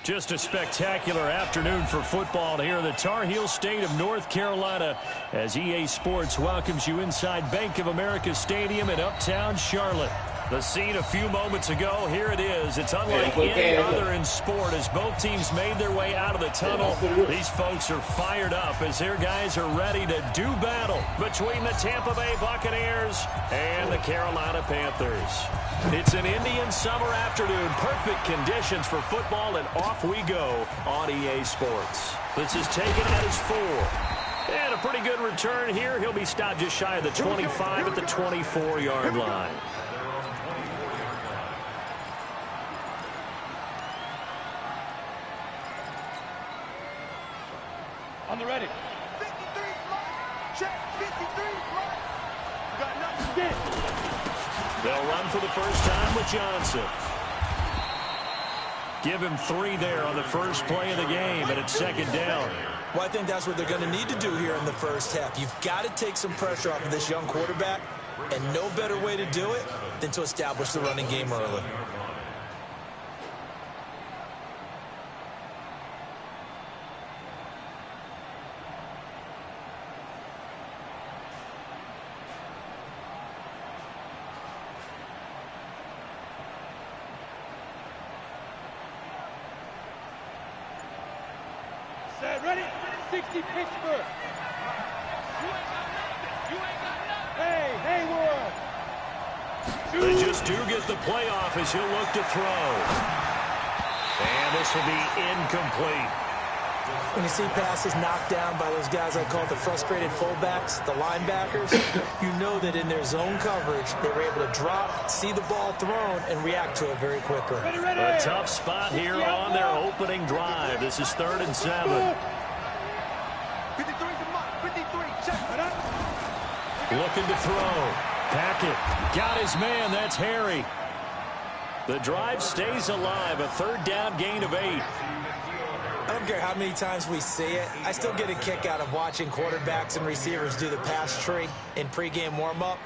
Just a spectacular afternoon for football here in the Tar Heel state of North Carolina as EA Sports welcomes you inside Bank of America Stadium in uptown Charlotte. The scene a few moments ago, here it is. It's unlike any other in sport as both teams made their way out of the tunnel. These folks are fired up as their guys are ready to do battle between the Tampa Bay Buccaneers and the Carolina Panthers. It's an Indian summer afternoon. Perfect conditions for football, and off we go on EA Sports. This is taken at his 4. And a pretty good return here. He'll be stopped just shy of the 25 at the 24-yard line. On the ready. 53, check, 53, got nothing to get. They'll run for the first time with Johnson. Give him 3 there on the first play of the game, and it's second down. Well, I think that's what they're going to need to do here in the first half. You've got to take some pressure off of this young quarterback, and no better way to do it than to establish the running game early. Set, ready? 60 Pittsburgh. Hey, Haywood. They just do get the playoff as he'll look to throw. And this will be incomplete. When you see passes knocked down by those guys I call the frustrated fullbacks, the linebackers, you know that in their zone coverage, they were able to drop, see the ball thrown, and react to it very quickly. A tough spot here on their opening drive. This is 3rd and 7. 53, check. Looking to throw. Packett got his man. That's Harry. The drive stays alive. A 3rd down gain of 8. I don't care how many times we see it. I still get a kick out of watching quarterbacks and receivers do the pass tree in pregame warm-up.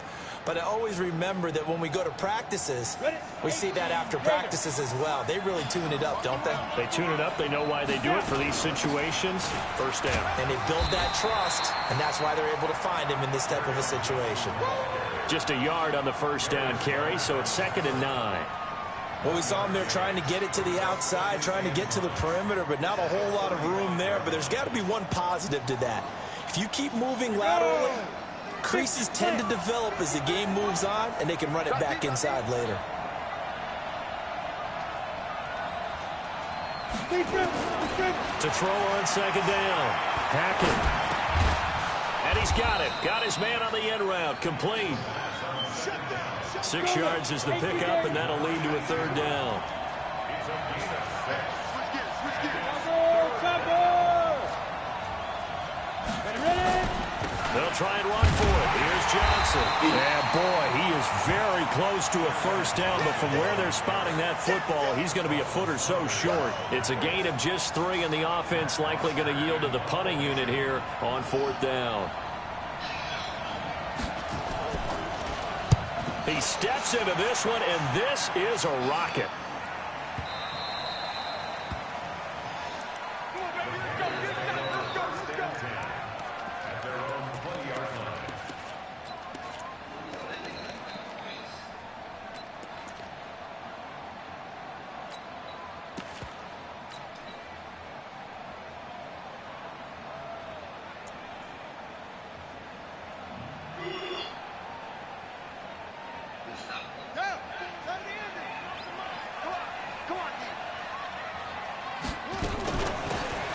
But I always remember that when we go to practices, we see that after practices as well. They really tune it up, don't they? They tune it up. They know why they do it for these situations. First down. And they build that trust, and that's why they're able to find him in this type of a situation. Just a yard on the first down carry, so it's 2nd and 9. Well, we saw him there trying to get it to the outside, trying to get to the perimeter, but not a whole lot of room there. But there's got to be one positive to that. If you keep moving laterally, creases tend to develop as the game moves on, and they can run it back inside later. To throw on 2nd down. Hackett. And he's got it. Got his man on the end route. Complete. 6 yards is the pickup, and that'll lead to a 3rd down. They'll try and run for it. Here's Johnson. And boy, he is very close to a first down, but from where they're spotting that football, he's going to be a foot or so short. It's a gain of just 3, and the offense likely going to yield to the punting unit here on 4th down. He steps into this one, and this is a rocket.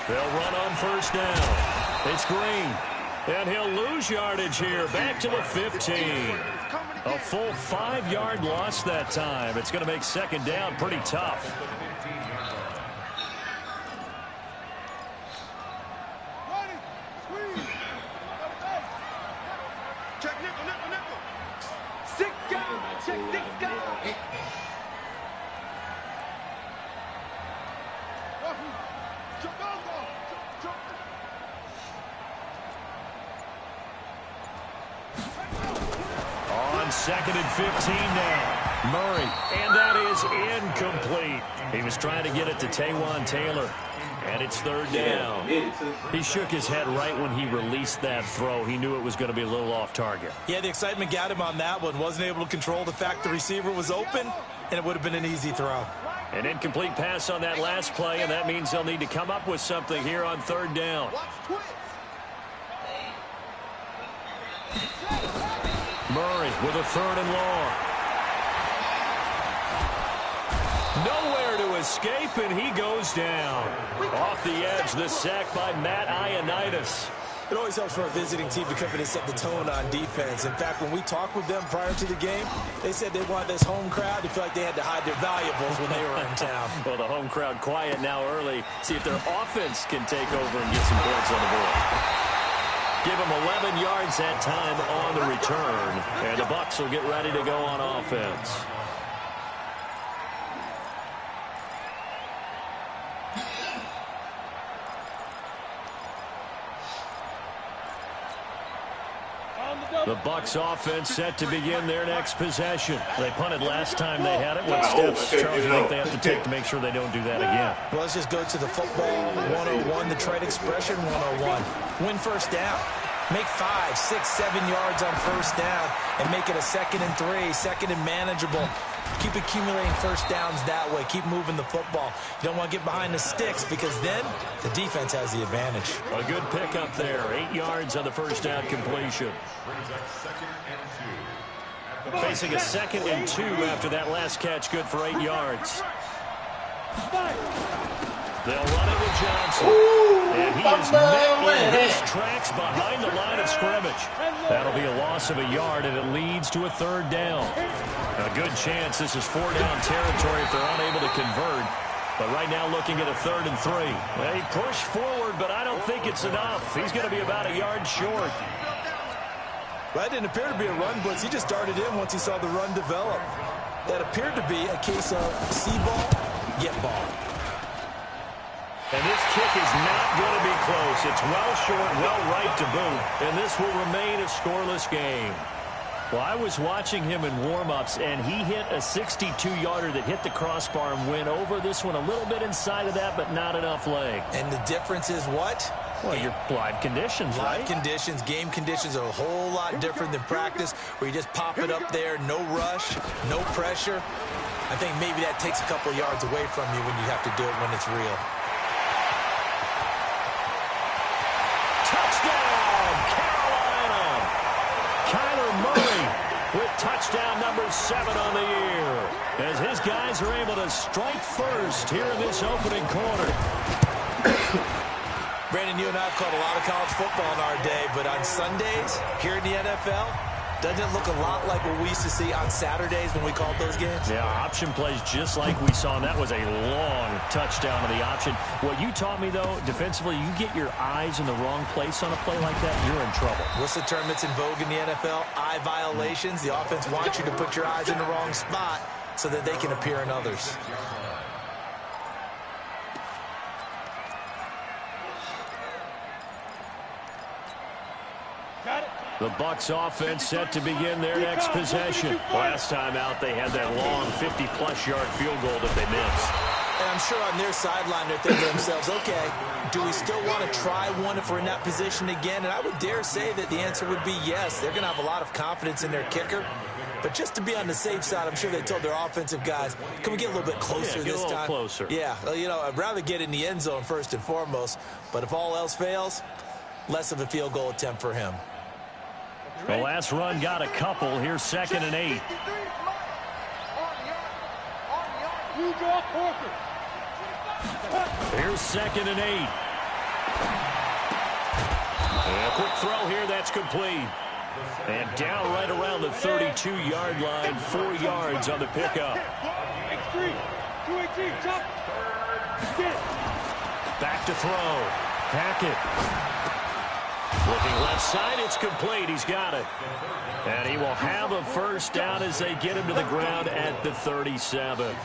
They'll run on first down. It's Green. And he'll lose yardage here. Back to the 15. A full 5-yard loss that time. It's going to make 2nd down pretty tough. Check nickel. Sick guy, check this guy. On 2nd and 15 now. Murray, and that is incomplete. He was trying to get it to Taywan Taylor, and it's third down. He shook his head right when he released that throw. He knew it was going to be a little off target. Yeah, the excitement got him on that one. Wasn't able to control the fact the receiver was open, and it would have been an easy throw. An incomplete pass on that last play, and that means they'll need to come up with something here on third down. Murray with a third and long. Nowhere to escape, and he goes down. Off the edge, the sack by Matt Ioannidis. It always helps for a visiting team to come in and set the tone on defense. In fact, when we talked with them prior to the game, they said they wanted this home crowd to feel like they had to hide their valuables when they were in town. Well, the home crowd quiet now early. See if their offense can take over and get some points on the board. Give them 11 yards that time on the return. And the Bucs will get ready to go on offense. The Bucs offense set to begin their next possession. They punted last time they had it. What steps, Charles, do you think they have to take to make sure they don't do that again? Well, let's just go to the football 101, the trade expression 101. Win first down. Make 5, 6, 7 yards on first down and make it a 2nd and 3, second and manageable. Keep accumulating first downs that way. Keep moving the football. You don't want to get behind the sticks because then the defense has the advantage. A good pickup there. 8 yards on the first down completion. Facing a 2nd and 2 after that last catch. Good for 8 yards. They'll run it with Johnson. And he is met in his tracks behind the line of scrimmage. That'll be a loss of a yard, and it leads to a third down. A good chance this is 4-down territory if they're unable to convert. But right now looking at a 3rd and 3. Well, he pushed forward, but I don't think it's enough. He's going to be about a yard short. That didn't appear to be a run blitz. He just darted in once he saw the run develop. That appeared to be a case of see ball, get ball. And this kick is not going to be close. It's well short, well right to boot. And this will remain a scoreless game. Well, I was watching him in warm-ups, and he hit a 62-yarder that hit the crossbar and went over. This one a little bit inside of that, but not enough leg. And the difference is what? Well, your live conditions, right? Live conditions, game conditions are a whole lot different than practice, where you just pop it up there, no rush, no pressure. I think maybe that takes a couple yards away from you when you have to do it when it's real. Touchdown, Carolina! Kyler Murray with touchdown number 7 on the year, as his guys are able to strike first here in this opening quarter. Brandon, you and I have called a lot of college football in our day, but on Sundays here in the NFL, doesn't it look a lot like what we used to see on Saturdays when we called those games? Yeah, option plays just like we saw, and that was a long touchdown on the option. What you taught me, though, defensively, you get your eyes in the wrong place on a play like that, you're in trouble. What's the term that's in vogue in the NFL? Eye violations. The offense wants you to put your eyes in the wrong spot so that they can appear in others. The Bucs offense set to begin their next possession. Last time out, they had that long 50-plus yard field goal that they missed. And I'm sure on their sideline they're thinking to themselves, okay, do we still want to try one if we're in that position again? And I would dare say that the answer would be yes. They're going to have a lot of confidence in their kicker. But just to be on the safe side, I'm sure they told their offensive guys, can we get a little bit closer this time? Closer. Yeah, well, you know, I'd rather get in the end zone first and foremost. But if all else fails, less of a field goal attempt for him. The last run got a couple. Here's 2nd and 8. Here's 2nd and 8. And a quick throw here. That's complete. And down right around the 32-yard line. 4 yards on the pickup. Back to throw. Hackett. Looking left side, it's complete. He's got it. And he will have a first down as they get him to the ground at the 37.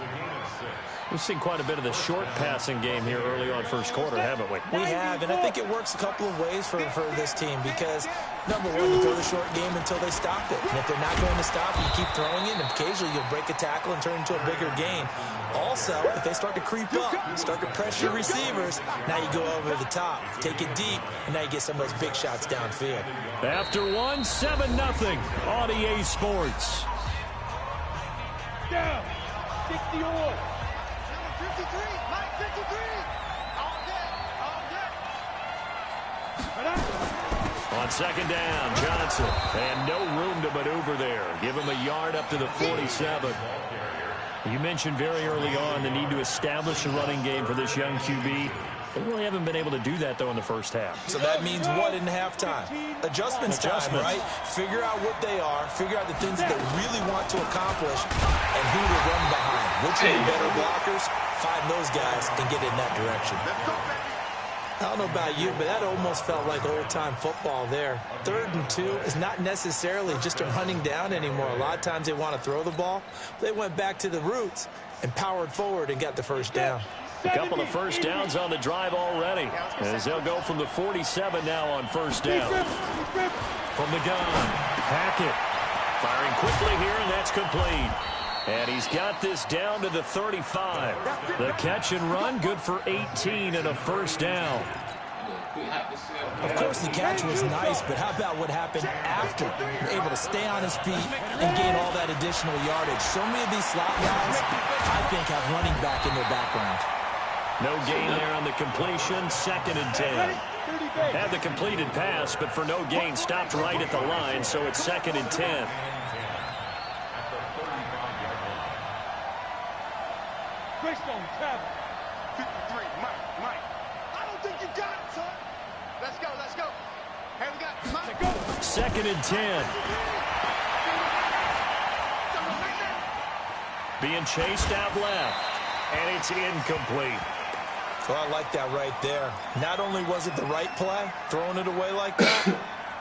We've seen quite a bit of the short passing game here early on first quarter, haven't we? We have, and I think it works a couple of ways for this team because, number one, you throw the short game until they stop it. And if they're not going to stop, you keep throwing it, and occasionally you'll break a tackle and turn into a bigger gain. Also, if they start to creep up, start to pressure receivers, now you go over the top, take it deep, and now you get some of those big shots downfield. After one, 7-0 on EA Sports. Down. 60 all. 53, Mike, 53. All day, all day. Right up. On second down, Johnson. And no room to maneuver there. Give him a yard up to the 47. You mentioned very early on the need to establish a running game for this young QB. They really haven't been able to do that, though, in the first half. So that means what in halftime? Adjustments time, right? Figure out what they are, figure out the things that they really want to accomplish, and who to run behind. Which are the better blockers? Find those guys and get in that direction. I don't know about you, but that almost felt like old-time football there. 3rd and 2 is not necessarily just a running down anymore. A lot of times they want to throw the ball. They went back to the roots and powered forward and got the first down. A couple of first downs on the drive already, as they'll go from the 47 now on first down. From the gun, Hackett firing quickly here, and that's complete. And he's got this down to the 35. The catch and run, good for 18 and a first down. Of course, the catch was nice, but how about what happened after? Able to stay on his feet and gain all that additional yardage. So many of these slot guys, I think, have running back in their background. No gain there on the completion, 2nd and 10. Had the completed pass, but for no gain, stopped right at the line, so it's 2nd and 10. Greystone, travel. 53, Mike. I don't think you got it, son. Let's go, let's go. Hey, we got Mike. Go. 2nd and 10. Being chased out left, and it's incomplete. Well, I like that right there. Not only was it the right play, throwing it away like that,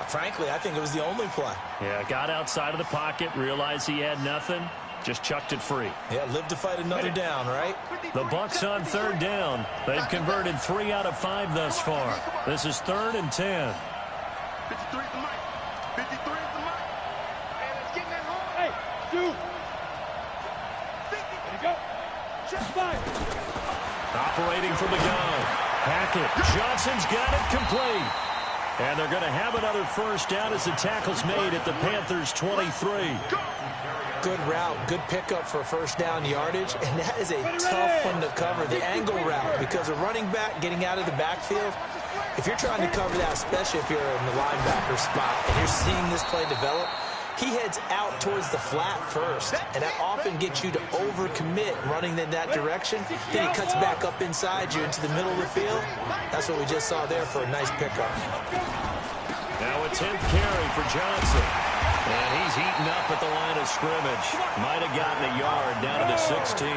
frankly, I think it was the only play. Yeah, got outside of the pocket, realized he had nothing, just chucked it free. Yeah, live to fight another down, right? The Bucs on 3rd down. They've converted 3 out of 5 thus far. This is 3rd and 10. 53 for Mike. 53 for Mike. Hey, let's get that home. Hey, shoot. There you go. Check fire. Operating from the gun. Hackett. Johnson's got it complete. And they're going to have another first down as the tackle's made at the Panthers' 23. Good route, good pickup for first down yardage, and that is a tough one to cover, the angle route, because a running back getting out of the backfield, if you're trying to cover that, especially if you're in the linebacker spot and you're seeing this play develop, he heads out towards the flat first, and that often gets you to overcommit running in that direction. Then he cuts back up inside you into the middle of the field. That's what we just saw there for a nice pickup. Now a 10th carry for Johnson. And he's eaten up at the line of scrimmage. Might have gotten a yard down to the 16.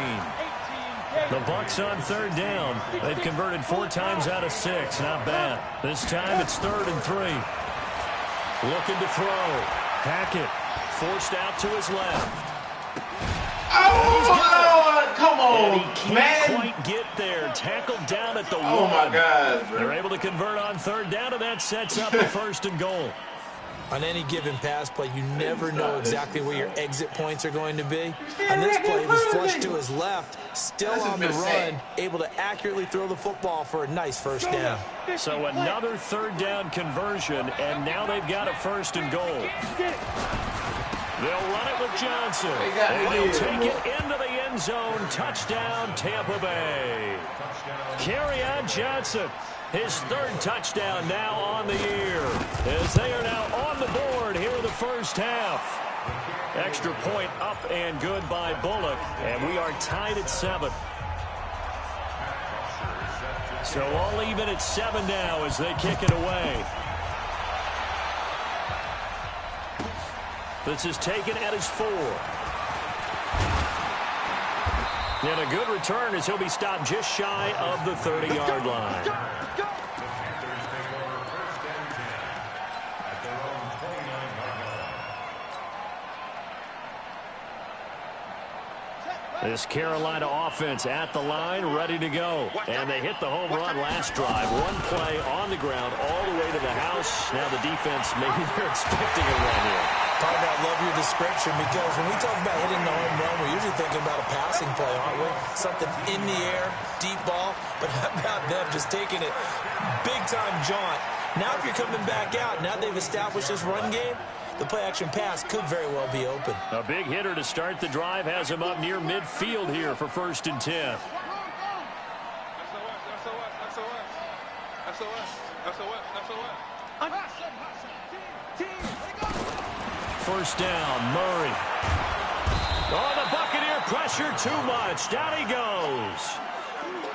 The Bucs on 3rd down. They've converted 4 times out of 6. Not bad. This time it's 3rd and 3. Looking to throw. Hackett forced out to his left. Oh, Lord, come on, and he can't man. quite get there. Tackled down at the 1. Oh, my God, bro. They're able to convert on 3rd down, and that sets up a 1st and goal. On any given pass play, you never know exactly where your exit points are going to be. On this play, it was flushed to his left, still on the run, able to accurately throw the football for a nice first down. So another 3rd down conversion, and now they've got a 1st and goal. They'll run it with Johnson, and they'll take it into the end zone. Touchdown, Tampa Bay. Kerryon Johnson, his 3rd touchdown now on the year, as they are now on the board here in the first half. Extra point up and good by Bullock, and we are tied at 7. So all even at 7 now as they kick it away. This is taken at his 4. And a good return as he'll be stopped just shy of the 30-yard line. This Carolina offense at the line, ready to go. And they hit the home run last drive. One play on the ground all the way to the house. Now the defense, maybe they're expecting a run here. Partner, I love your description because when we talk about hitting the home run, we're usually thinking about a passing play, aren't we? Something in the air, deep ball. But how about them just taking it big-time jaunt? Now if you're coming back out, now they've established this run game, the play-action pass could very well be open. A big hitter to start the drive has him up near midfield here for 1st and 10. First down, Murray. Oh, the Buccaneer pressure too much. Down he goes.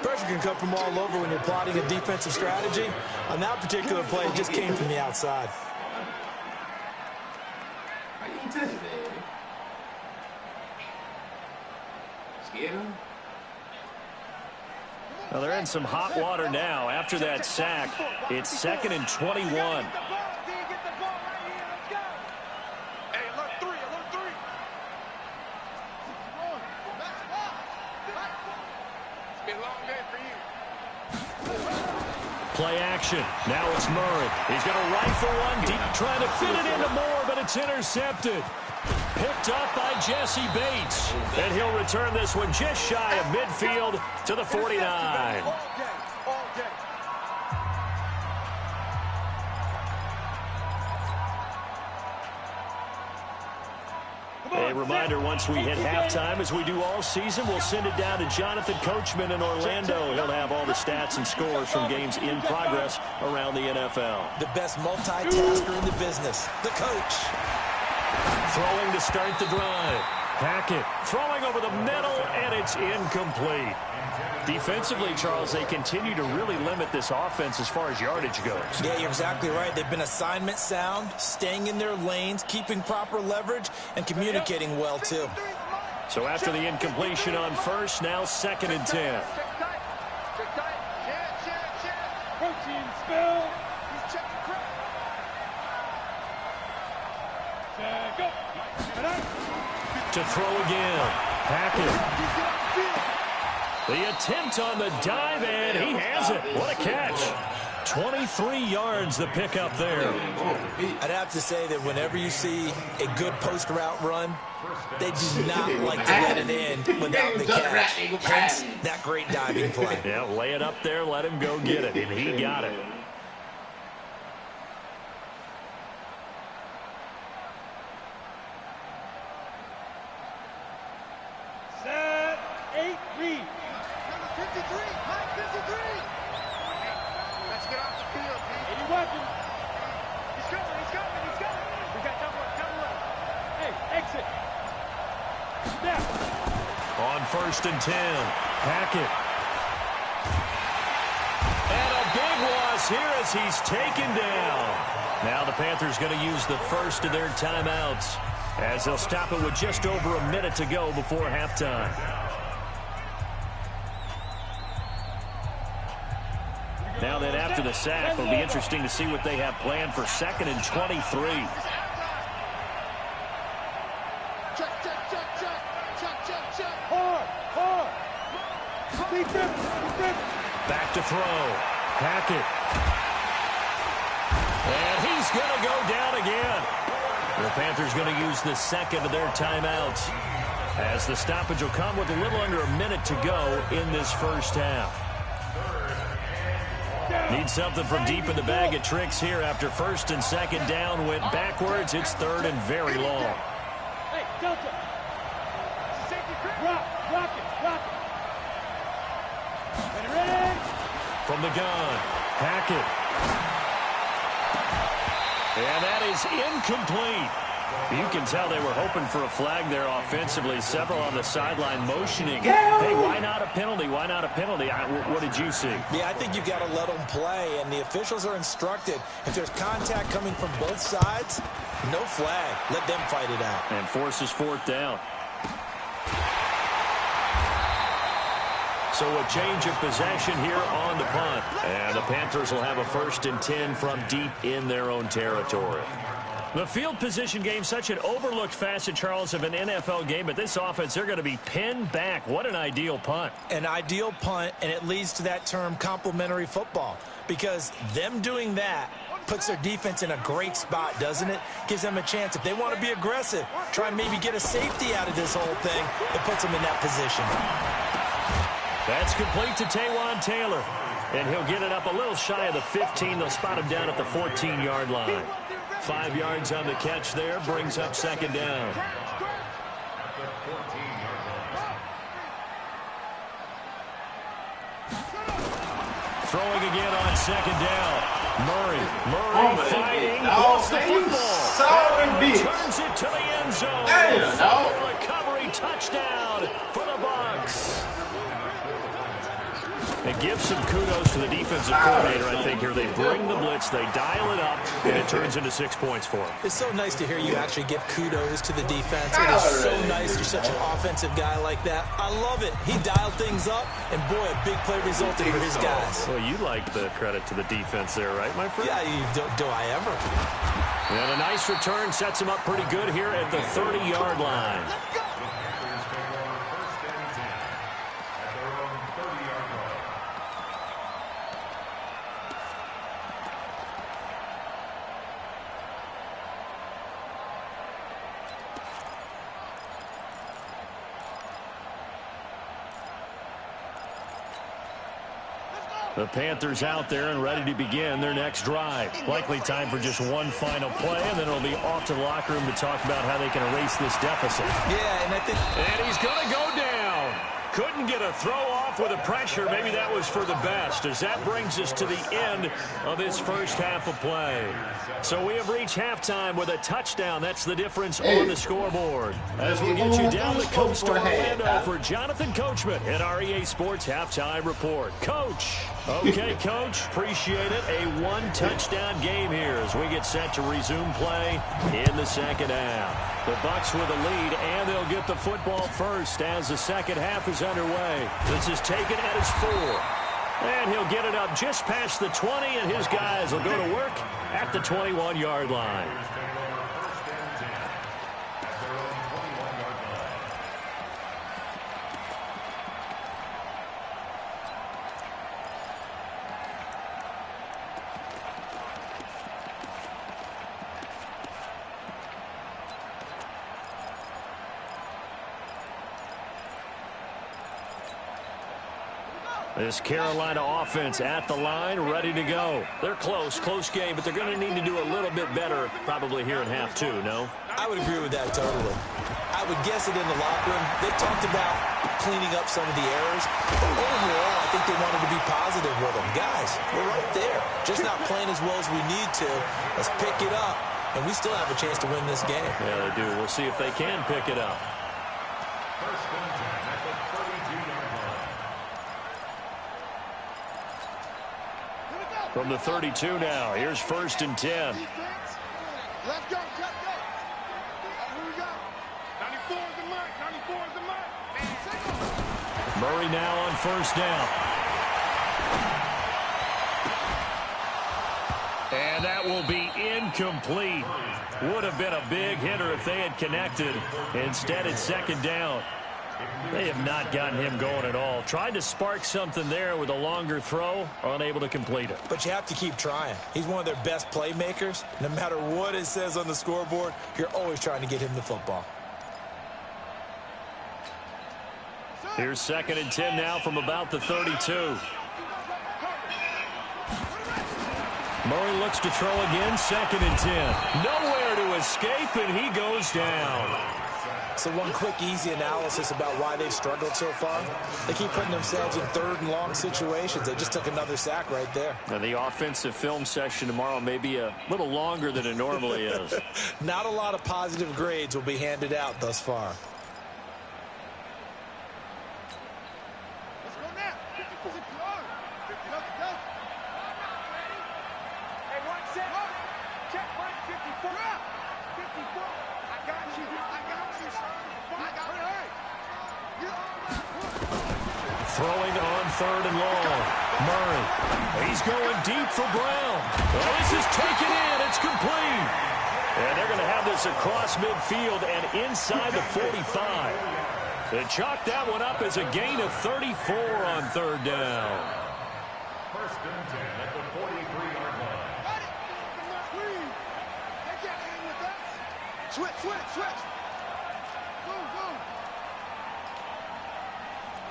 Pressure can come from all over when you're plotting a defensive strategy. On that particular play, it just came from the outside. Well, they're in some hot water now. After that sack, it's 2nd and 21. Play action. Now it's Murray. He's going to rifle one deep, trying to fit it into Moore, but it's intercepted. Picked up by Jesse Bates. And he'll return this one just shy of midfield to the 49. A reminder, once we hit halftime, as we do all season, we'll send it down to Jonathan Coachman in Orlando. He'll have all the stats and scores from games in progress around the NFL. The best multitasker in the business, the coach. Throwing to start the drive. Hackett throwing over the middle, and it's incomplete. Defensively, Charles, they continue to really limit this offense as far as yardage goes. Yeah, you're exactly right. They've been assignment sound, staying in their lanes, keeping proper leverage, and communicating well, too. So after the incompletion on first, now 2nd and 10. Protein spill. To throw again. Hackett. The attempt on the dive, and he has it. What a catch. 23 yards the pickup there. I'd have to say that whenever you see a good post route run, they do not like to let it in without the catch. Hence, that great diving play. Yeah, lay it up there, let him go get it, and he got it. Set, 8, read. 53, Mike, 53. Let's get off the field, man. Any weapon. He's coming. We got double left. Hey, exit. Snap. On 1st and 10, Hackett. And a big loss here as he's taken down. Now the Panthers going to use the first of their timeouts as they'll stop it with just over a minute to go before halftime. Now then, after the sack, it'll be interesting to see what they have planned for 2nd and 23. Check. Hard. Defense. Back to throw. Hackett. And he's going to go down again. The Panthers going to use the 2nd of their timeouts as the stoppage will come with a little under a minute to go in this first half. Need something from deep in the bag of tricks here after 1st and 2nd down. Went backwards. It's 3rd and very long. Hey, Delta. Rock it. Ready? From the gun, Hackett. And that is incomplete. You can tell they were hoping for a flag there offensively. Several on the sideline motioning. Hey, why not a penalty? What did you see? Yeah, I think you've got to let them play, and the officials are instructed. If there's contact coming from both sides, no flag. Let them fight it out. And forces 4th down. So a change of possession here on the punt. And the Panthers will have a 1st and 10 from deep in their own territory. The field position game, such an overlooked facet, Charles, of an NFL game, but this offense, they're going to be pinned back. What an ideal punt. An ideal punt, and it leads to that term complementary football, because them doing that puts their defense in a great spot, doesn't it? Gives them a chance. If they want to be aggressive, try and maybe get a safety out of this whole thing, it puts them in that position. That's complete to Taywan Taylor, and he'll get it up a little shy of the 15. They'll spot him down at the 14-yard line. 5 yards on the catch there, brings up second down. Throwing again on second down. Murray fighting, lost the football. Turns it to the end zone. Recovery touchdown for the Bucs. And give some kudos to the defensive coordinator, I think, here. They bring the blitz, they dial it up, and it turns into 6 points for them. It's so nice to hear you actually give kudos to the defense. It is so nice you're such an offensive guy like that. I love it. He dialed things up, and boy, a big play resulted for his guys. Well, you like the credit to the defense there, right, my friend? Yeah, do I ever? And a nice return sets him up pretty good here at the 30-yard line. The Panthers out there and ready to begin their next drive. Likely time for just one final play, and then it'll be off to the locker room to talk about how they can erase this deficit. Yeah, and he's going to go down. Couldn't get a throw off with the pressure. Maybe that was for the best, as that brings us to the end of this first half of play. So we have reached halftime with a touchdown. That's the difference on the scoreboard. As we get you down the coast to Orlando for Jonathan Coachman at our EA Sports Halftime Report. Coach. Okay, Coach, appreciate it. A one-touchdown game here as we get set to resume play in the second half. The Bucs with a lead, and they'll get the football first as the second half is underway. This is taken at his 4. And he'll get it up just past the 20, and his guys will go to work at the 21-yard line. This Carolina offense at the line, ready to go. They're close game, but they're going to need to do a little bit better probably here in half 2, no? I would agree with that totally. I would guess it in the locker room. They talked about cleaning up some of the errors, but overall, I think they wanted to be positive with them. Guys, we're right there. Just not playing as well as we need to. Let's pick it up, and we still have a chance to win this game. Yeah, they do. We'll see if they can pick it up. From the 32 now, here's 1st and 10. Let's go, cut go. Here we go. 94 is the mark, 94 is the mark. Murray now on 1st down. And that will be incomplete. Would have been a big hitter if they had connected. Instead, it's 2nd down. They have not gotten him going at all. Tried to spark something there with a longer throw, unable to complete it. But you have to keep trying. He's one of their best playmakers. No matter what it says on the scoreboard, you're always trying to get him the football. Here's 2nd and 10 now from about the 32. Murray looks to throw again, 2nd and 10. Nowhere to escape, and he goes down. So one quick, easy analysis about why they've struggled so far. They keep putting themselves in 3rd and long situations. They just took another sack right there. Now, the offensive film session tomorrow may be a little longer than it normally is. Not a lot of positive grades will be handed out thus far. Let's go now. 50 let's go. Hey, 1 second. Check point 54. 54. I got you. Throwing on 3rd and long. Murray. He's going deep for Brown. Well, this is taken in. It's complete. And they're going to have this across midfield and inside the 45. They chalk that one up as a gain of 34 on third down. First and 10 at the 43-yard line. They can't hang with that. Switch.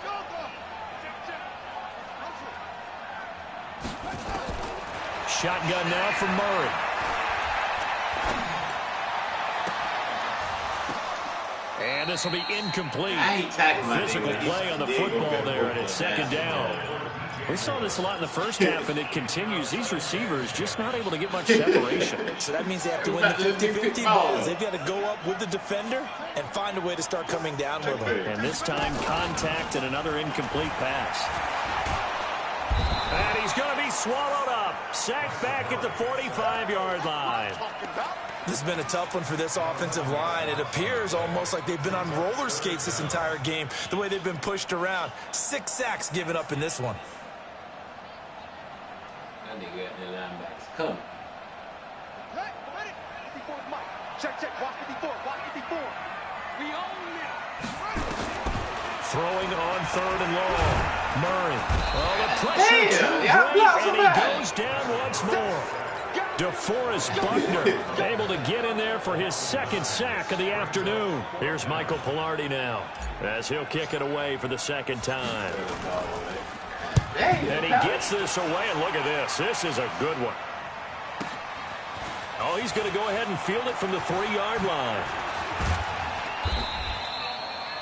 Go. Shotgun now from Murray. And this will be incomplete. Physical play on the football there, and it's second down. We saw this a lot in the first half, and it continues. These receivers just not able to get much separation. So that means they have to win the 50-50 balls. They've got to go up with the defender and find a way to start coming down with them. And this time, contact and another incomplete pass. And he's going to be swallowed up. Sacked back at the 45-yard line. This has been a tough one for this offensive line. It appears almost like they've been on roller skates this entire game, the way they've been pushed around. 6 sacks given up in this one. That nigga got their linebackers coming. Hey, ready? 54 is Mike. Check. Watch 54. We own it. Throwing on third and long. Murray. Oh, the pressure Damn, too yeah, great, yeah, and he bad. goes down once more. DeForest Buckner able to get in there for his second sack of the afternoon. Here's Michael Palardy now as he'll kick it away for the second time. And he gets this away, and look at this. This is a good one. Oh, he's going to go ahead and field it from the 3-yard line.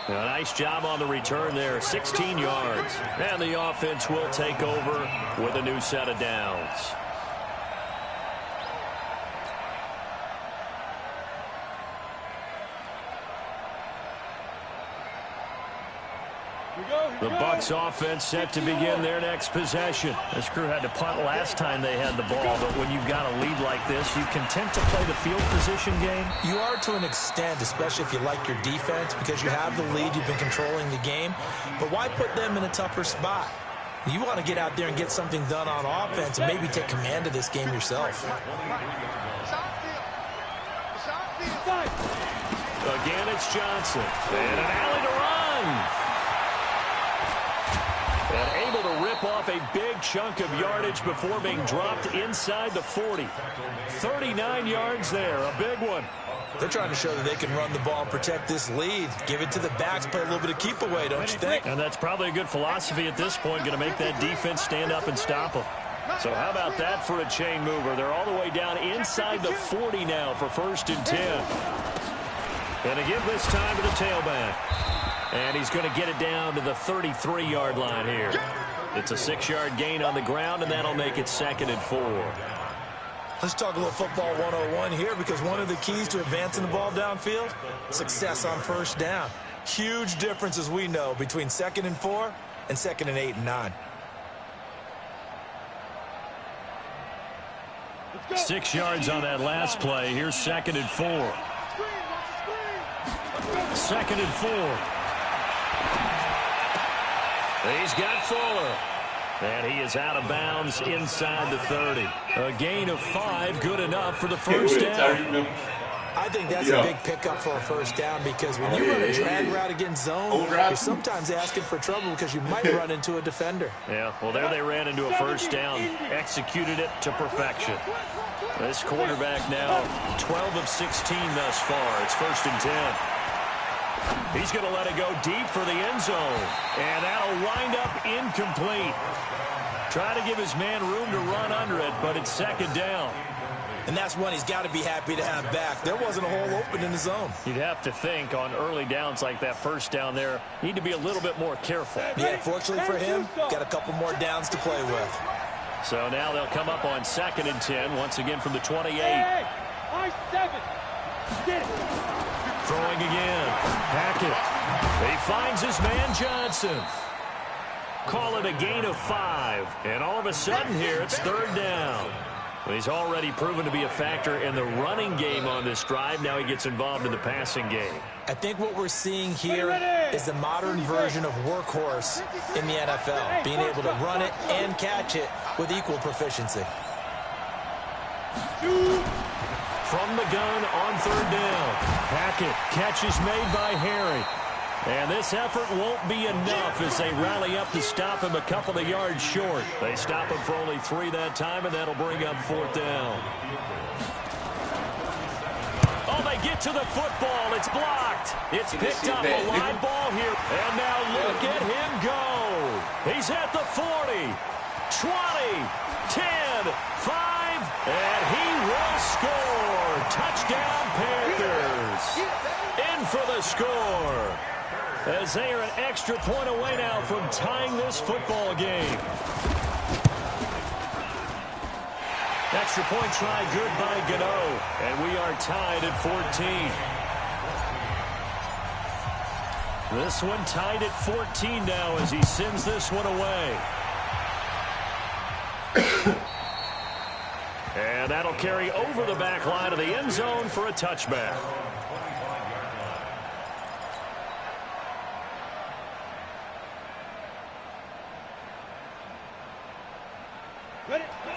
A nice job on the return there, 16 yards. And the offense will take over with a new set of downs. The Bucs offense set to begin their next possession. This crew had to punt last time they had the ball, but when you've got a lead like this, you content to play the field position game? You are to an extent, especially if you like your defense, because you have the lead, you've been controlling the game. But why put them in a tougher spot? You want to get out there and get something done on offense and maybe take command of this game yourself. Again, it's Johnson. And an alley to run. And able to rip off a big chunk of yardage before being dropped inside the 40. 39 yards there, a big one. They're trying to show that they can run the ball and protect this lead. Give it to the backs, play a little bit of keep away, don't you think? And that's probably a good philosophy at this point, going to make that defense stand up and stop them. So how about that for a chain mover? They're all the way down inside the 40 now for 1st and 10. And to give this time to the tailback. And he's going to get it down to the 33-yard line here. It's a 6-yard gain on the ground, and that'll make it 2nd and 4. Let's talk a little football 101 here, because one of the keys to advancing the ball downfield, success on first down. Huge difference, as we know, between 2nd and 4 and 2nd and 8 and 9. 6 yards on that last play. Here's 2nd and 4. 2nd and 4. He's got Fuller. And he is out of bounds inside the 30. A gain of 5, good enough for the first down. I think that's a big pickup for a first down, because when you run a drag route against zone, you're sometimes asking for trouble because you might run into a defender. Yeah, well, there they ran into a first down. Executed it to perfection. This quarterback now 12 of 16 thus far. It's 1st and 10. He's going to let it go deep for the end zone. And that'll wind up incomplete. Try to give his man room to run under it, but it's 2nd down. And that's one he's got to be happy to have back. There wasn't a hole open in the zone. You'd have to think on early downs like that first down there, need to be a little bit more careful. Yeah, fortunately for him, got a couple more downs to play with. So now they'll come up on 2nd and 10, once again from the 28. Throwing again. Hackett. He finds his man Johnson. Call it a gain of 5. And all of a sudden here, it's 3rd down. Well, he's already proven to be a factor in the running game on this drive. Now he gets involved in the passing game. I think what we're seeing here is the modern version of workhorse in the NFL, being able to run it and catch it with equal proficiency. from the gun on third down. Hackett, catch is made by Harry. And this effort won't be enough as they rally up to stop him a couple of yards short. They stop him for only 3 that time, and that'll bring up fourth down. Oh, they get to the football. It's blocked. It's picked up, a live ball here. And now look at him go. He's at the 40, 20, 10, 5, and he will score. Touchdown, Panthers. In for the score, as they are an extra point away now from tying this football game. Extra point try good by Gano, and we are tied at 14. This one tied at 14 now as he sends this one away. And that'll carry over the back line of the end zone for a touchback.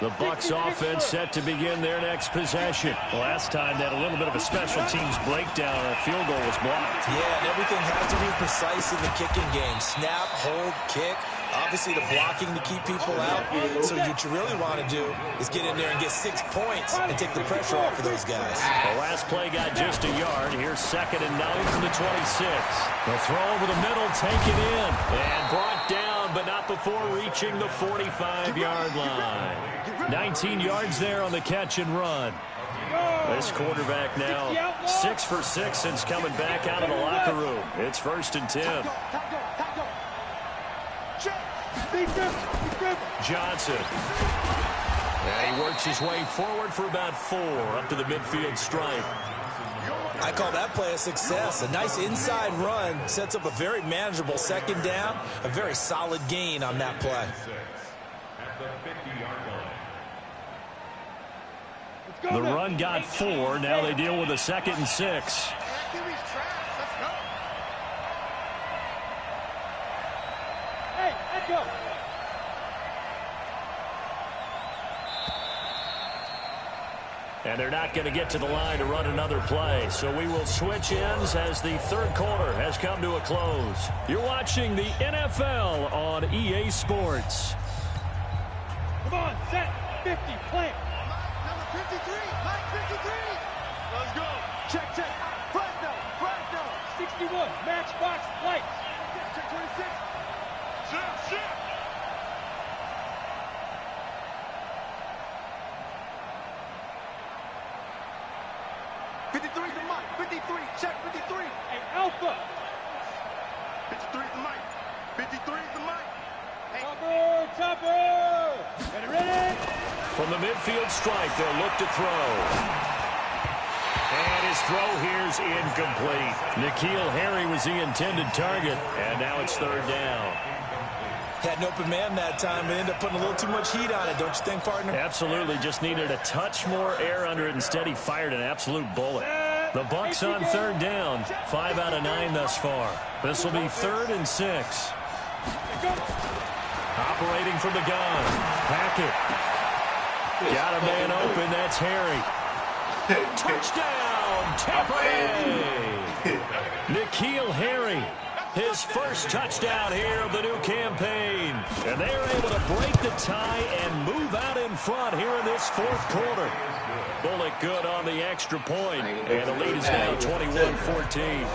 The Bucs offense set to begin their next possession. Last time they had a little bit of a special teams breakdown. A field goal was blocked. Yeah, and everything has to be precise in the kicking game. Snap, hold, kick. Obviously, the blocking to keep people out. So what you really want to do is get in there and get 6 points and take the pressure off of those guys. The last play got just a yard. Here's 2nd and 9 from the 26. The throw over the middle, taken in, and brought down, but not before reaching the 45-yard line. 19 yards there on the catch and run. This quarterback now 6 for 6 since coming back out of the locker room. It's 1st and 10. Johnson. And he works his way forward for about 4 up to the midfield stripe. I call that play a success. A nice inside run sets up a very manageable 2nd down. A very solid gain on that play. The run got 4. Now they deal with a 2nd and 6. Hey, let's go. And they're not going to get to the line to run another play. So we will switch ends as the 3rd quarter has come to a close. You're watching the NFL on EA Sports. Come on, set, 50, plant. Number 53, Mike 53. Let's go. Check, check. Fresno, Fresno. 61, matchbox, lights. Check 26. Shit. 53 to Mike. 53, check 53. Hey, Alpha. 53 to Mike. 53 to Mike. Hey. Topper. Ready? From the midfield stripe, they'll look to throw. And his throw here's incomplete. N'Keal Harry was the intended target, and now it's 3rd down. Had an open man that time, but ended up putting a little too much heat on it, don't you think, partner? Absolutely, just needed a touch more air under it. Instead, he fired an absolute bullet. The Bucs on 3rd down, 5 out of 9 thus far. This will be 3rd and 6. Operating from the gun, Hackett. Got a man open, that's Harry. Touchdown, Tampa Bay! N'Keal Harry, his first touchdown here of the new campaign. And they're able to break the tie and move out in front here in this 4th quarter. Bullock good on the extra point, and the lead is now 21-14.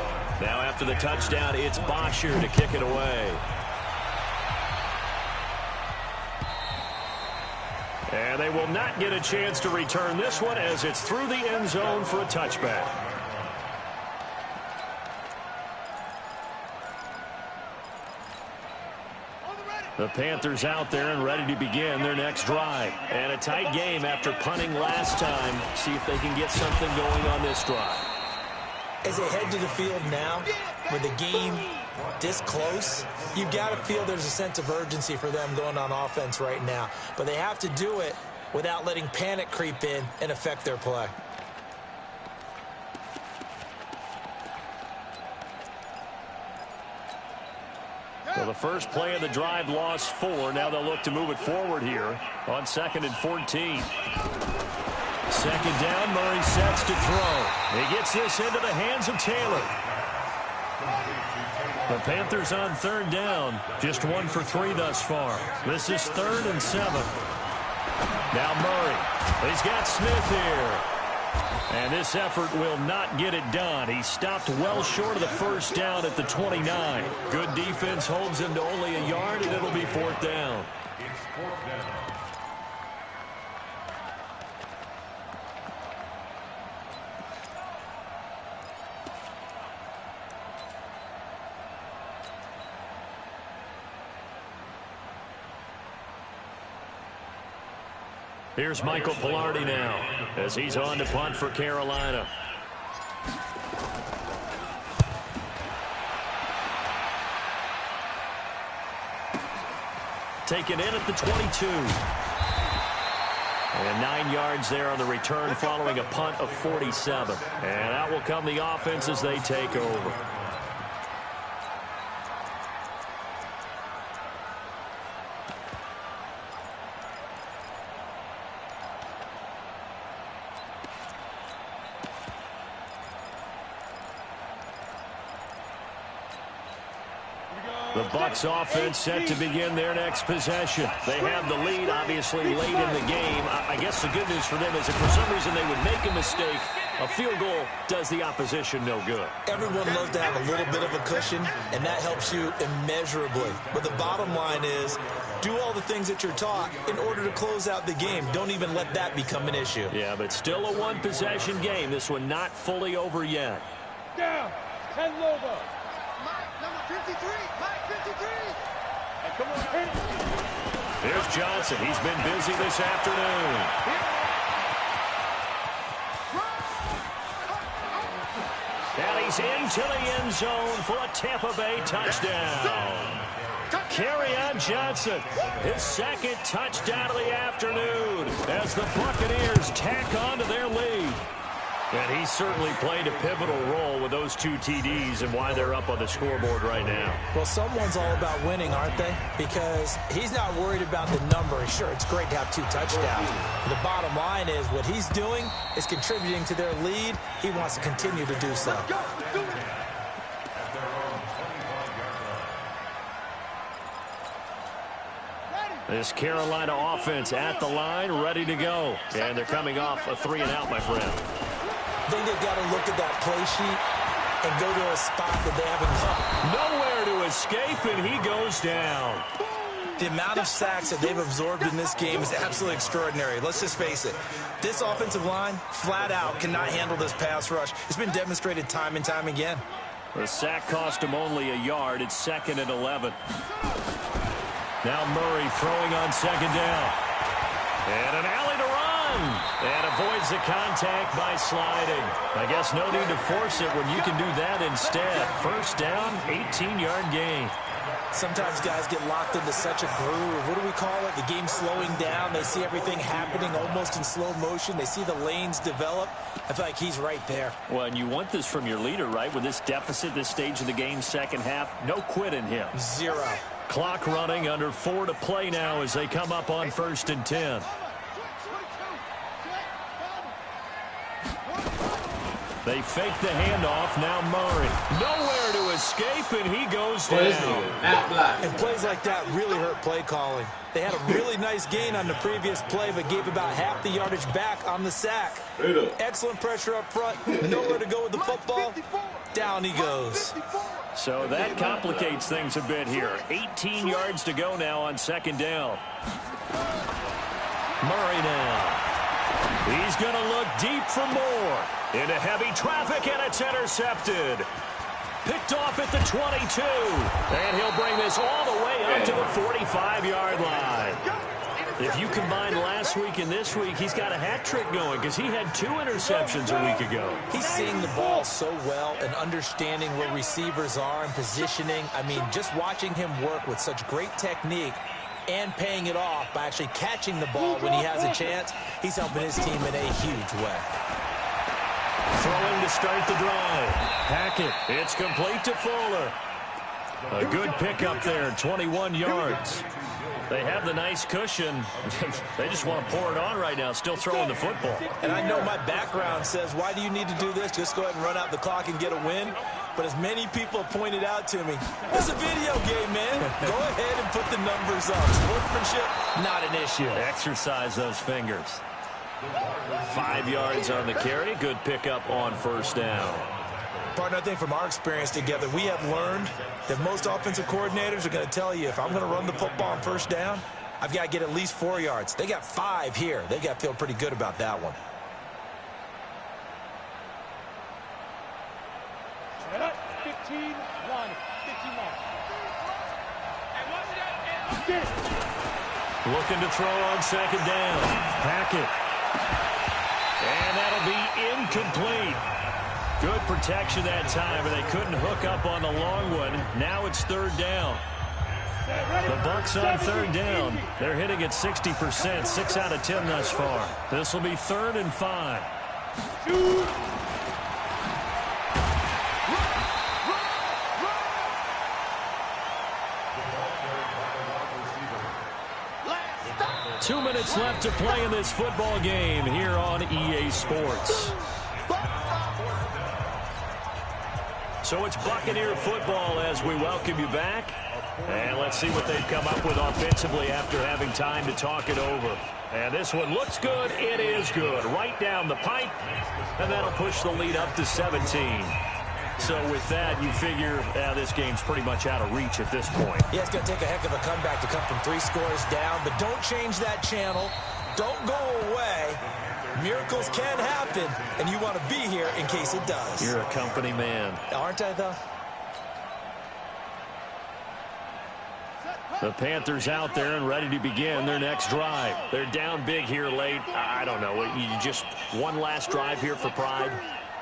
Now after the touchdown, it's Bosher to kick it away. And they will not get a chance to return this one as it's through the end zone for a touchback. The Panthers out there and ready to begin their next drive. And a tight game after punting last time. See if they can get something going on this drive. As they head to the field now, with the game this close, you've got to feel there's a sense of urgency for them going on offense right now. But they have to do it without letting panic creep in and affect their play. Well, the first play of the drive lost 4. Now they'll look to move it forward here on 2nd and 14. second down, Murray sets to throw. He gets this into the hands of Taylor. The Panthers on third down, just 1 for 3 thus far. This is 3rd and 7. Now Murray, he's got Smith here. And this effort will not get it done. He stopped well short of the first down at the 29. Good defense holds him to only a yard, and it'll be 4th down. It's 4th down. Here's Michael Palardy now as he's on to punt for Carolina. Taken in at the 22. And 9 yards there on the return following a punt of 47. And out will come the offense as they take over. The Bucs offense set to begin their next possession. They have the lead, obviously, late in the game. I guess the good news for them is if for some reason they would make a mistake, a field goal does the opposition no good. Everyone loves to have a little bit of a cushion, and that helps you immeasurably. But the bottom line is, do all the things that you're taught in order to close out the game. Don't even let that become an issue. Yeah, but still a one-possession game. This one not fully over yet. Down. 10 over. Mike, number 53. Mike, 53. Hey, come on. Here's Johnson. He's been busy this afternoon. And he's into the end zone for a Tampa Bay touchdown. Kerryon Johnson, his 2nd touchdown of the afternoon as the Buccaneers tack on to their lead. And he certainly played a pivotal role with those 2 TDs and why they're up on the scoreboard right now. Well, someone's all about winning, aren't they? Because he's not worried about the number. Sure, it's great to have 2 touchdowns. But the bottom line is what he's doing is contributing to their lead. He wants to continue to do so. This Carolina offense at the line, ready to go. And they're coming off a 3-and-out, my friend. I think they've got to look at that play sheet and go to a spot that they haven't come. Nowhere to escape, and he goes down. The amount of sacks that they've absorbed in this game is absolutely extraordinary. Let's just face it. This offensive line, flat out, cannot handle this pass rush. It's been demonstrated time and time again. The sack cost him only a yard. It's 2nd and 11. Now Murray throwing on 2nd down. And an alley to run. And avoids the contact by sliding. I guess no need to force it when you can do that instead. 1st down, 18-yard gain. Sometimes guys get locked into such a groove. What do we call it? The game's slowing down. They see everything happening almost in slow motion. They see the lanes develop. I feel like he's right there. Well, and you want this from your leader, right? With this deficit, this stage of the game, 2nd half, no quit in him. 0. Clock running, under 4 to play now as they come up on 1st and 10. They fake the handoff. Now Murray. Nowhere to escape, and he goes down. And plays like that really hurt play calling. They had a really nice gain on the previous play, but gave about half the yardage back on the sack. Excellent pressure up front. Nowhere to go with the football. Down he goes. So that complicates things a bit here. 18 yards to go now on 2nd down. Murray now. He's going to look deep for more. Into heavy traffic, and it's intercepted. Picked off at the 22. And he'll bring this all the way up to the 45-yard line. If you combine last week and this week, he's got a hat trick going because he had 2 interceptions a week ago. He's seeing the ball so well and understanding where receivers are and positioning. I mean, just watching him work with such great technique and paying it off by actually catching the ball when he has a chance, he's helping his team in a huge way. Throwing to start the drive. Hackett. It's complete to Fuller. A good pickup there, 21 yards. They have the nice cushion. They just want to pour it on right now, still throwing the football. And I know my background says, why do you need to do this? Just go ahead and run out the clock and get a win. But as many people have pointed out to me, it's a video game, man. Go ahead and put the numbers up. Sportsmanship, not an issue. Exercise those fingers. 5 yards on the carry. Good pickup on first down. Partner, I think from our experience together, we have learned that most offensive coordinators are going to tell you, if I'm going to run the football on first down, I've got to get at least 4 yards. They got 5 here. They got to feel pretty good about that one. Set up. 15-1. 15-1. Looking to throw on second down. Hackett. And that'll be incomplete. Good protection that time, but they couldn't hook up on the long one. Now it's third down. The Bucs on third down. They're hitting at 60%, 6 out of 10 thus far. This will be 3rd and 5. Two minutes left to play in this football game here on EA Sports. So it's Buccaneer football as we welcome you back. And let's see what they've come up with offensively after having time to talk it over. And this one looks good. It is good. Right down the pipe. And that'll push the lead up to 17. So with that, you figure this game's pretty much out of reach at this point. Yeah, it's going to take a heck of a comeback to come from 3 scores down. But don't change that channel. Don't go away. Miracles can happen, and you want to be here in case it does. You're a company man. Aren't I, though? The Panthers out there and ready to begin their next drive. They're down big here late. I don't know. You just one last drive here for pride.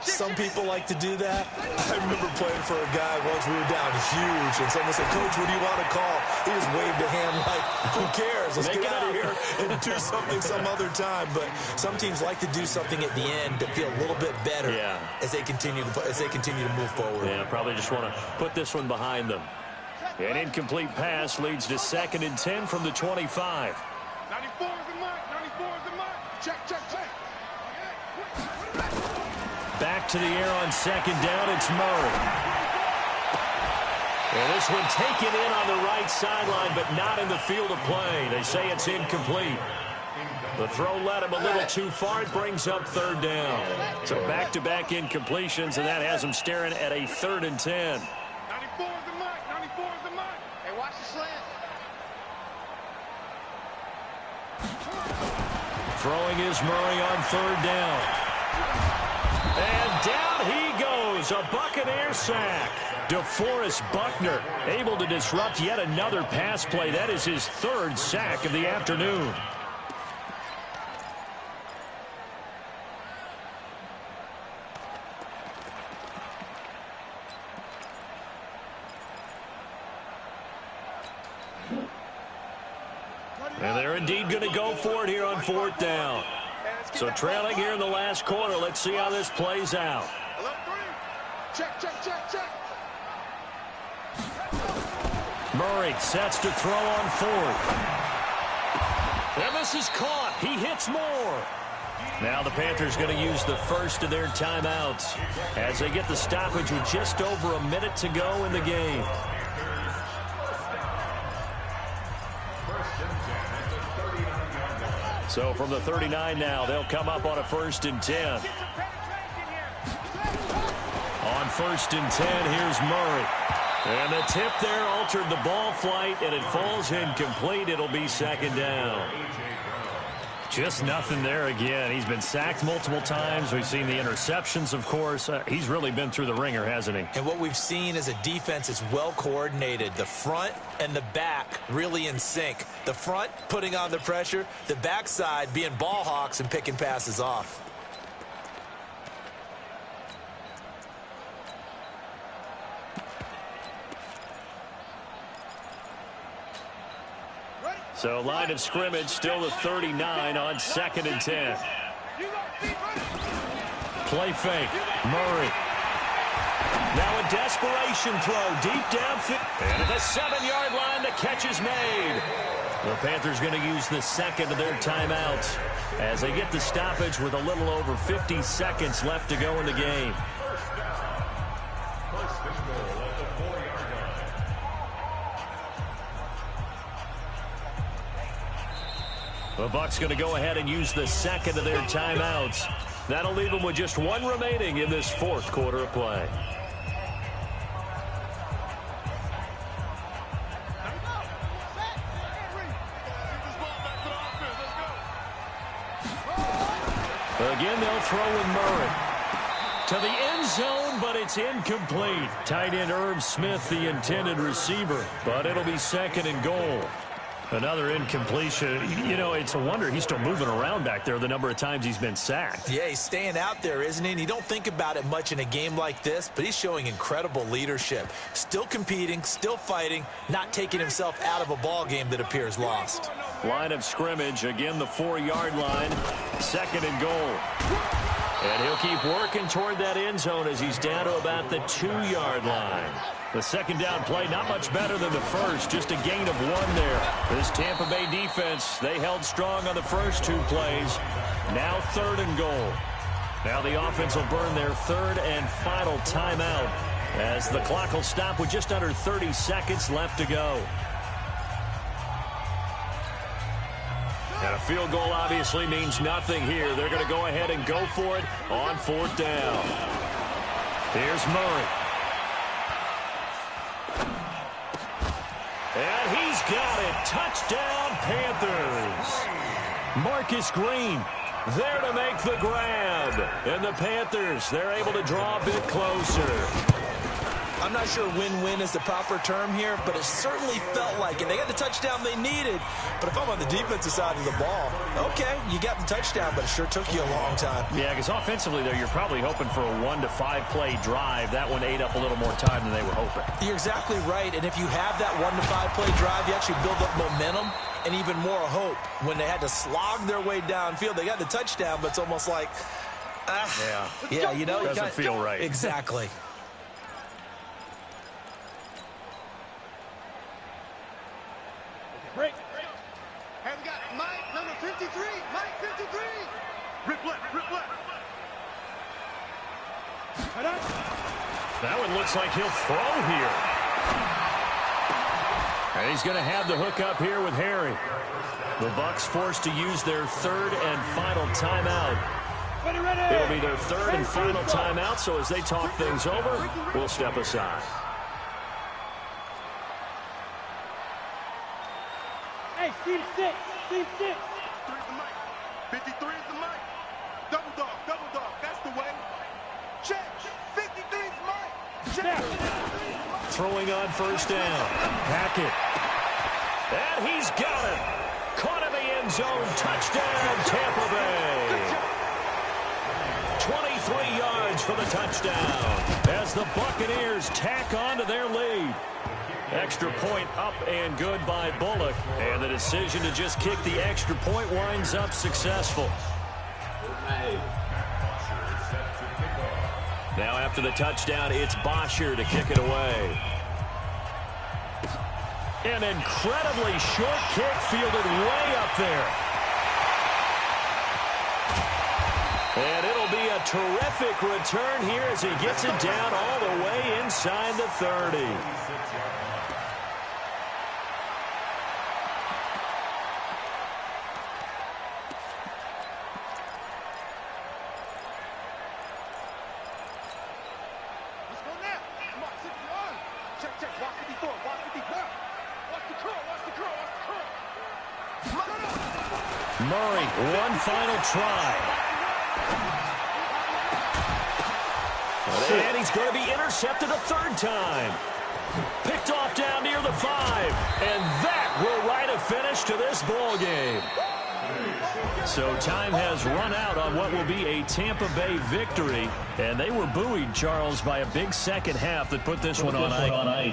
Some people like to do that. I remember playing for a guy once. We were down huge, and someone said, "Coach, what do you want to call?" He just waved a hand like, "Who cares? Let's get out of here and do something some other time." But some teams like to do something at the end to feel a little bit better as they continue to move forward. Yeah, probably just want to put this one behind them. An incomplete pass leads to 2nd and 10 from the 25. 94 is the mark. 94 is the mark. Check, check, check. Back to the air on second down. It's Murray. And this one taken in on the right sideline, but not in the field of play. They say it's incomplete. The throw led him a little too far. It brings up 3rd down. So back-to-back incompletions, and that has him staring at a 3rd and 10. 94 is the mark. 94 is the mark. Hey, watch the slant. Throwing is Murray on 3rd down. And down he goes, a Buccaneer sack. DeForest Buckner able to disrupt yet another pass play. That is his 3rd sack of the afternoon. And they're indeed going to go for it here on 4th down. So trailing here in the last quarter. Let's see how this plays out. Check, check, check, check. Murray sets to throw on 4th. And this is caught. He hits more. Now the Panthers going to use the first of their timeouts as they get the stoppage with just over a minute to go in the game. So from the 39 now, they'll come up on a 1st and 10. On 1st and 10, here's Murray. And the tip there altered the ball flight, and it falls incomplete. It'll be 2nd down. Just nothing there again. He's been sacked multiple times. We've seen the interceptions, of course. He's really been through the ringer, hasn't he? And what we've seen is a defense is well coordinated. The front and the back really in sync. The front putting on the pressure, the backside being ball hawks and picking passes off. So line of scrimmage still the 39 on 2nd and 10. Play fake. Murray. Now a desperation throw deep downfield. And at the 7-yard line, the catch is made. The Panthers going to use the second of their timeouts as they get the stoppage with a little over 50 seconds left to go in the game. First and goal at the 4-yard line. The Bucs going to go ahead and use the second of their timeouts. That'll leave them with just one remaining in this fourth quarter of play. Again, they'll throw with Murray. To the end zone, but it's incomplete. Tight end Irv Smith, the intended receiver, but it'll be second and goal. Another incompletion. You know, it's a wonder he's still moving around back there the number of times he's been sacked. Yeah, he's staying out there, isn't he? And you don't think about it much in a game like this, but he's showing incredible leadership. Still competing, still fighting, not taking himself out of a ball game that appears lost. Line of scrimmage, again the 4-yard line, second and goal. And he'll keep working toward that end zone as he's down to about the 2-yard line. The second down play, not much better than the first, just a gain of 1 there. This Tampa Bay defense, they held strong on the first 2 plays. Now third and goal. Now the offense will burn their third and final timeout as the clock will stop with just under 30 seconds left to go. And a field goal obviously means nothing here. They're going to go ahead and go for it on 4th down. Here's Murray. And he's got it. Touchdown, Panthers. Marcus Green there to make the grab. And the Panthers, they're able to draw a bit closer. I'm not sure win-win is the proper term here, but it certainly felt like it. They got the touchdown they needed, but if I'm on the defensive side of the ball, okay, you got the touchdown, but it sure took you a long time. Yeah, because offensively there, you're probably hoping for a 1 to 5 play drive. That one ate up a little more time than they were hoping. You're exactly right, and if you have that 1 to 5 play drive, you actually build up momentum and even more hope. When they had to slog their way downfield, they got the touchdown, but it's almost like, yeah, you know, doesn't feel right. Exactly. Break. And we got Mike, number 53. Mike, 53. Rip left, rip left. That one looks like he'll throw here. And he's going to have the hook up here with Harry. The Bucs forced to use their third and final timeout. It'll be their third and final timeout, so as they talk things over, we'll step aside. Hey, Steve 6. Steve 6. 3 is the mic. 53 is the mic. Double dog. That's the way. Check. 53 is the mic. Check. Throwing on first down. Hackett. And he's got it. Caught in the end zone. Touchdown, Tampa Bay. 23 yards for the touchdown as the Buccaneers tack on to their lead. Extra point up and good by Bullock. And the decision to just kick the extra point winds up successful. Now after the touchdown, it's Bosher to kick it away. An incredibly short kick fielded way up there. And it'll be a terrific return here as he gets it down all the way inside the 30. Murray, one final try. And he's going to be intercepted a third time. Picked off down near the 5. And that will write a finish to this ball game. So time has run out on what will be a Tampa Bay victory. And they were buoyed, Charles, by a big second half that put this one on ice.